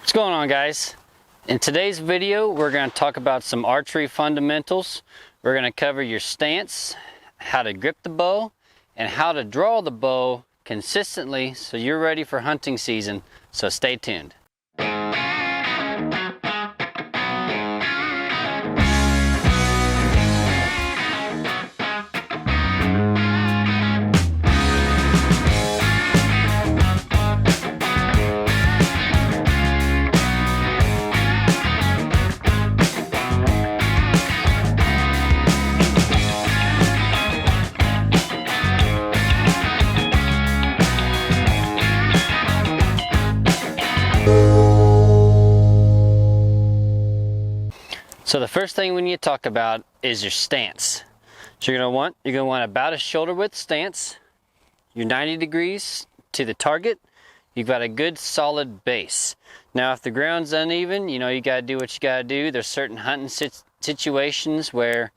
What's going on, guys? In today's video, we're going to talk about some archery fundamentals. We're going to cover your stance, how to grip the bow, and how to draw the bow consistently so you're ready for hunting season. So stay tuned. So the first thing we need to talk about is your stance. So you're gonna want about a shoulder width stance. You're 90 degrees to the target. You've got a good solid base. Now if the ground's uneven, you gotta do what you gotta do. There's certain hunting situations where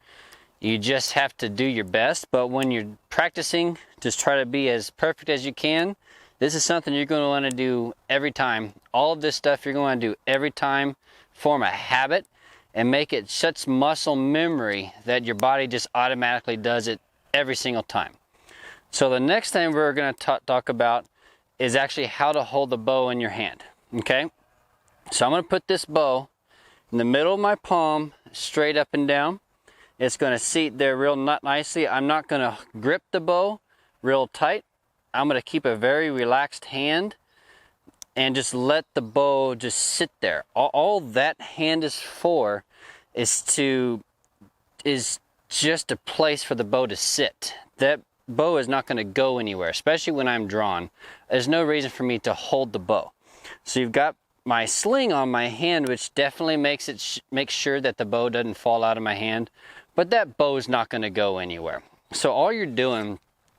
you just have to do your best, but when you're practicing, just try to be as perfect as you can. This is something you're gonna wanna do every time. All of this stuff you're gonna do every time. Form a habit and make it such muscle memory that your body just automatically does it every single time. So the next thing we're going to talk about is actually how to hold the bow in your hand. Okay, so I'm going to put this bow in the middle of my palm, straight up and down. It's going to seat there real nicely. I'm not going to grip the bow real tight. I'm going to keep a very relaxed hand and just let the bow just sit there. All that hand is for is just a place for the bow to sit. That bow is not going to go anywhere, especially when I'm drawn. There's no reason for me to hold the bow. So you've got my sling on my hand, which definitely makes sure that the bow doesn't fall out of my hand, but that bow is not going to go anywhere. So all you're doing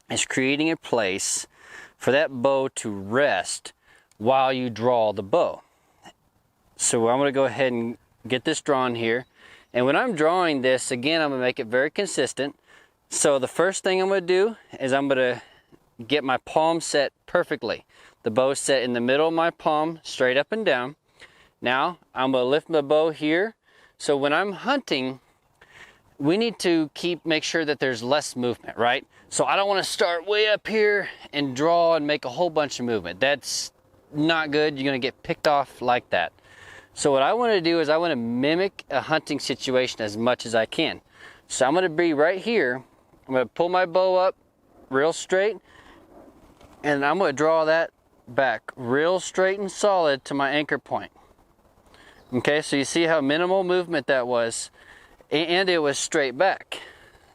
is creating a place for that bow to rest while you draw the bow. So I'm going to go ahead and get this drawn here. And when I'm drawing this, again, I'm going to make it very consistent. So the first thing I'm going to do is I'm going to get my palm set perfectly. The bow set in the middle of my palm, straight up and down. Now I'm going to lift my bow here. So when I'm hunting, we need to make sure that there's less movement, right? So I don't want to start way up here and draw and make a whole bunch of movement. That's not good. You're going to get picked off like that. So what I want to do is I want to mimic a hunting situation as much as I can. So I'm going to be right here. I'm going to pull my bow up real straight, and I'm going to draw that back real straight and solid to my anchor point. Okay, so you see how minimal movement that was, and it was straight back.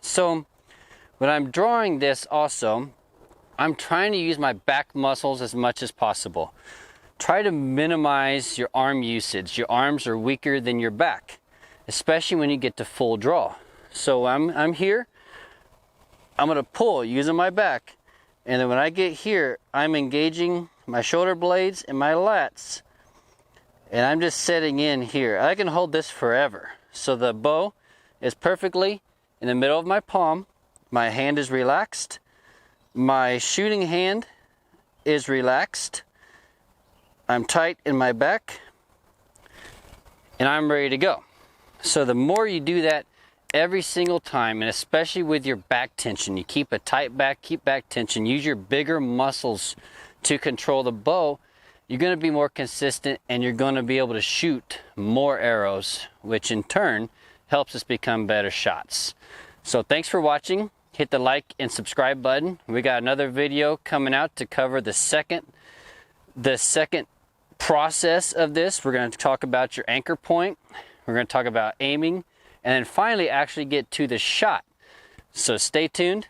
So when I'm drawing this also, I'm trying to use my back muscles as much as possible. Try to minimize your arm usage. Your arms are weaker than your back, especially when you get to full draw. So I'm here. I'm going to pull using my back. And then when I get here, I'm engaging my shoulder blades and my lats. And I'm just setting in here. I can hold this forever. So the bow is perfectly in the middle of my palm. My hand is relaxed. My shooting hand is relaxed. I'm tight in my back, and I'm ready to go. So the more you do that every single time, and especially with your back tension, you keep a tight back, keep back tension, use your bigger muscles to control the bow, you're going to be more consistent and you're going to be able to shoot more arrows, which in turn helps us become better shots. So thanks for watching. Hit the like and subscribe button. We got another video coming out to cover the second process of this. We're going to talk about your anchor point. We're going to talk about aiming, and then finally actually get to the shot. So stay tuned.